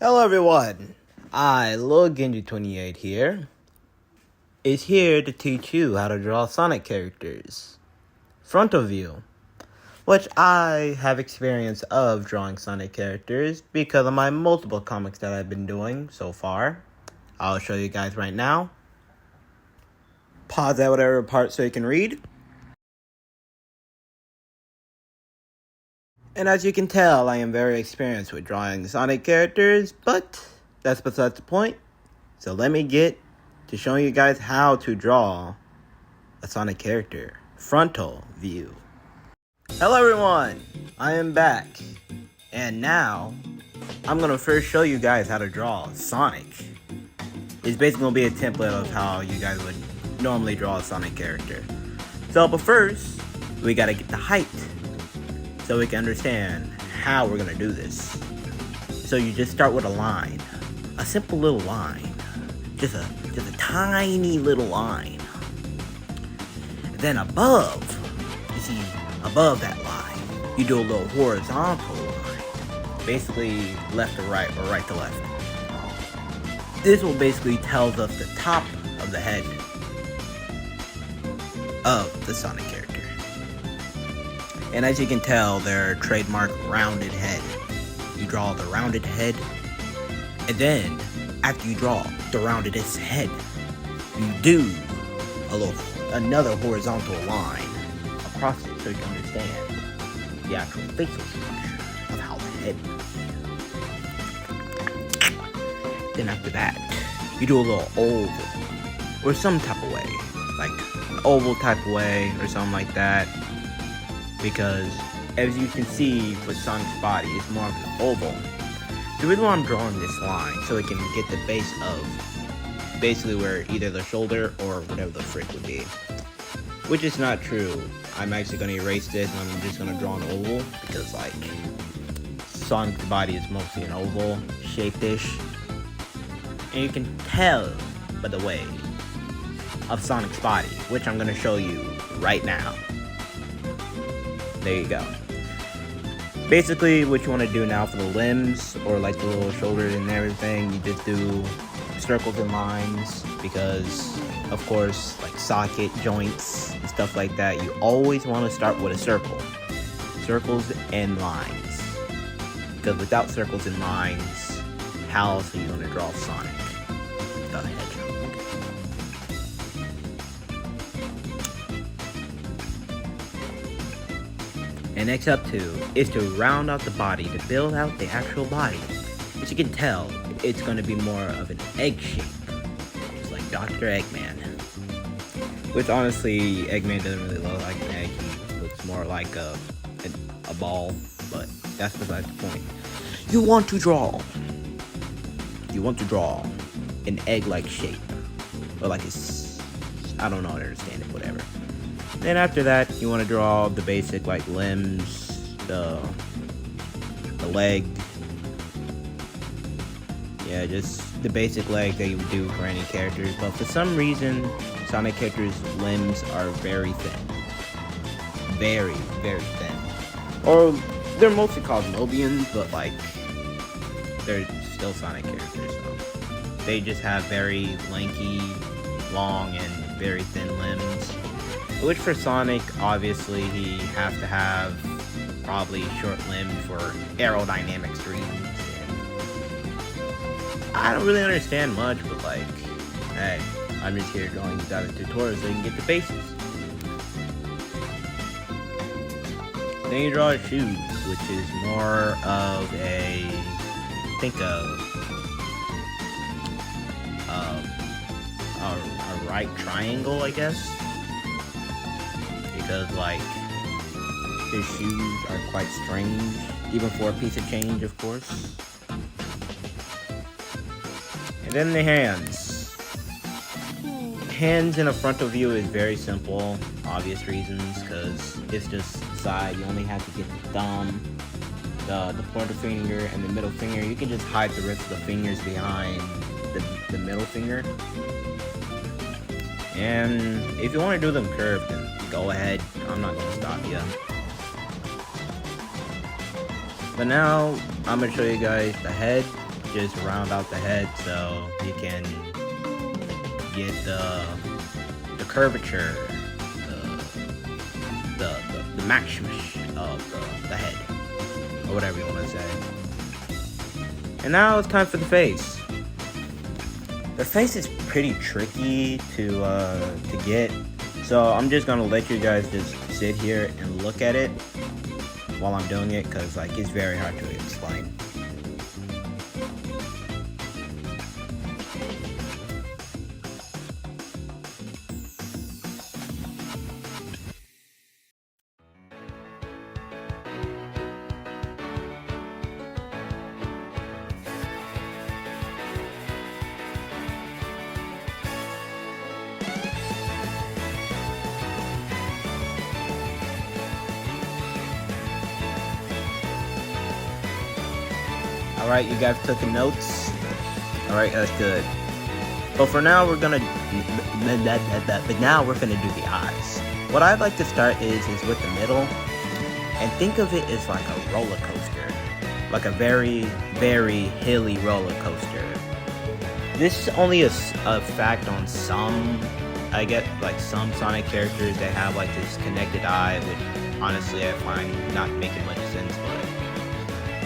Hello everyone, I Genji28 here is here to teach you how to draw Sonic characters. Frontal view, which I have experience of drawing Sonic characters because of my multiple comics that I've been doing so far. I'll show you guys right now. Pause at whatever part so you can read. And as you can tell, I am very experienced with drawing Sonic characters, but that's besides the point. So let me get to showing you guys how to draw a Sonic character. Frontal view. Hello everyone, I am back. And now, I'm going to first show you guys how to draw Sonic. It's basically going to be a template of how you guys would normally draw a Sonic character. But first, we got to get the height, so we can understand how we're gonna do this. So you just start with a line, a simple little line, just a tiny little line. Then above, you see, above that line, you do a little horizontal line, basically left to right or right to left. This will basically tells us the top of the head of the Sonic character. And as you can tell, their trademark rounded head. You draw the rounded head, and then after you draw the rounded head, you do another horizontal line across it so you can understand the actual facial structure of how the head moves. Then after that, you do a little oval, or some type of way, like an oval type of way, or something like that. Because, as you can see with Sonic's body, it's more of an oval. The reason why I'm drawing this line, so it can get the base of basically where either the shoulder or whatever the frick would be. Which is not true. I'm actually going to erase this and I'm just going to draw an oval, because like, Sonic's body is mostly an oval, shaped-ish. And you can tell by the way of Sonic's body, which I'm going to show you right now. There you go. Basically, what you want to do now for the limbs, or like the little shoulders and everything, you just do circles and lines, because, of course, like socket joints and stuff like that, you always want to start with a circle. Circles and lines. Because without circles and lines, how else are you going to draw Sonic the Hedgehog? And next up too is to round out the body, to build out the actual body. As you can tell, it's going to be more of an egg shape, just like Dr. Eggman. Which honestly, Eggman doesn't really look like an egg, he looks more like a ball, but that's besides the point. You want to draw an egg-like shape, or like I don't know how to understand it, whatever. Then after that, you want to draw the basic like limbs, the leg. Yeah, just the basic leg that you would do for any characters. But for some reason, Sonic characters' limbs are very thin. Very, very thin. Or they're mostly called Mobians, but like they're still Sonic characters. So they just have very lanky, long, and very thin limbs. Which for Sonic, obviously, he has to have probably short limbs for aerodynamics reasons. I don't really understand much, but like, hey, I'm just here drawing you guys a tutorial so you can get the basics. Then you draw a shoe, which is more of a, a right triangle, I guess. Because like, his shoes are quite strange, even for a piece of change, of course. And then the hands. Hands in a frontal view is very simple, obvious reasons, because it's just side. You only have to get the thumb, the pointer finger, and the middle finger. You can just hide the rest of the fingers behind the middle finger. And if you want to do them curved, then go ahead. I'm not going to stop you. But now, I'm going to show you guys the head just around about the head, so you can get the curvature, the maximum of the head, or whatever you want to say. And now it's time for the face. The face is pretty tricky to get, so I'm just gonna let you guys just sit here and look at it while I'm doing it, because like it's very hard to explain. Alright, you guys took notes? Alright, that's good. But for now, we're gonna... But now we're gonna do the eyes. What I'd like to start is with the middle. And think of it as like a roller coaster. Like a very, very hilly roller coaster. This is only a fact on some, I get, like some Sonic characters that have like this connected eye, which honestly I find not making much sense, but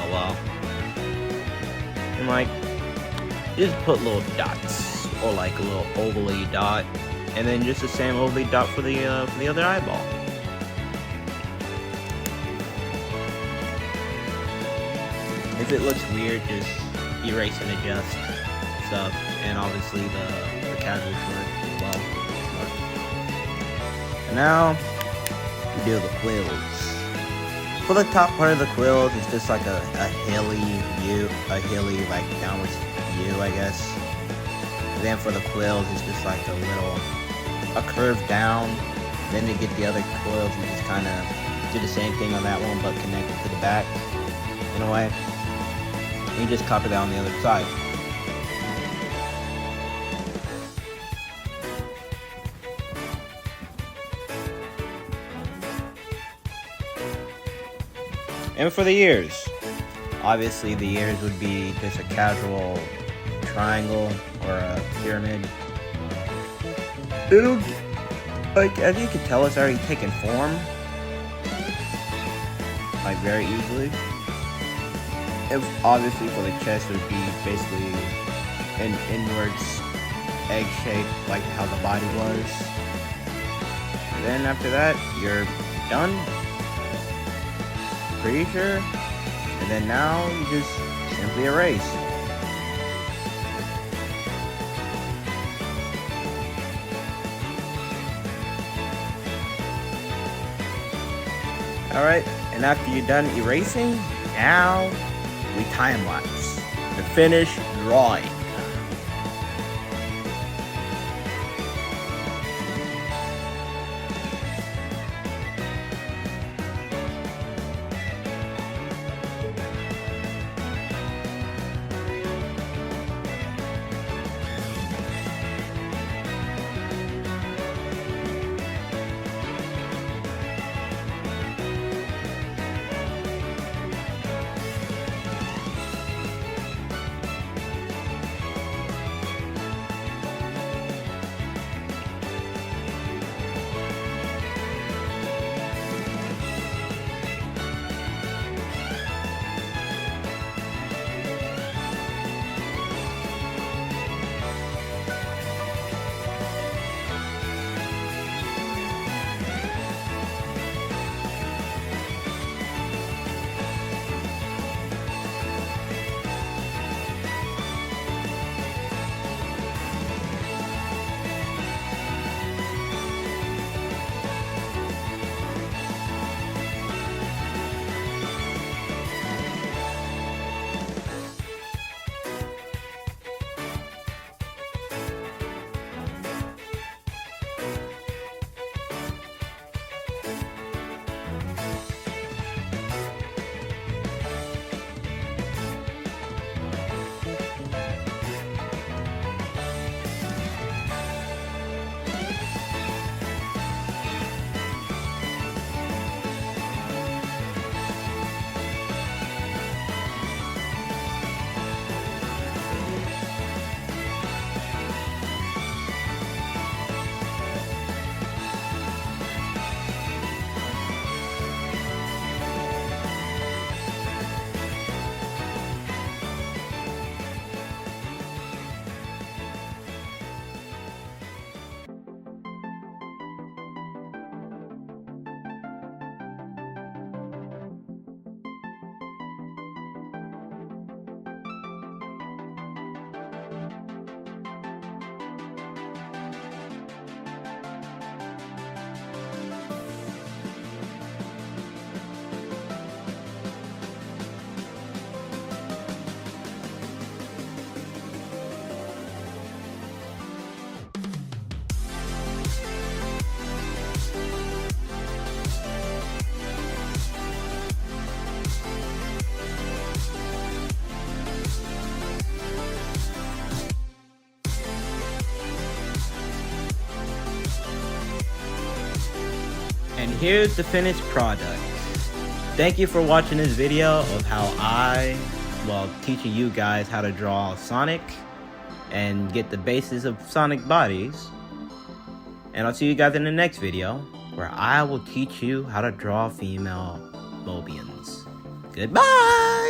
oh well. And like, just put little dots, or like a little ovally dot, and then just the same ovally dot for the other eyeball. If it looks weird, just erase and adjust stuff, and obviously the casual short as well. And now we do the quills. For the top part of the quills, it's just like a hilly view, like downwards view, I guess. And then for the quills, it's just like a curve down. Then to get the other quills, you just kind of do the same thing on that one, but connect it to the back in a way. And you just copy that on the other side. And for the ears, obviously the ears would be just a casual triangle or a pyramid. It'll, like, as you can tell, it's already taken form, like very easily. If obviously for the chest, it would be basically an inwards egg shape, like how the body was. And then after that, you're done. Pretty sure. And then now you just simply erase. Alright, and after you're done erasing, now we time lapse the finished drawing. here's the finished product. Thank you for watching this video of how teaching you guys how to draw Sonic and get the basis of Sonic bodies. And I'll see you guys in the next video, where I will teach you how to draw female Mobians. Goodbye!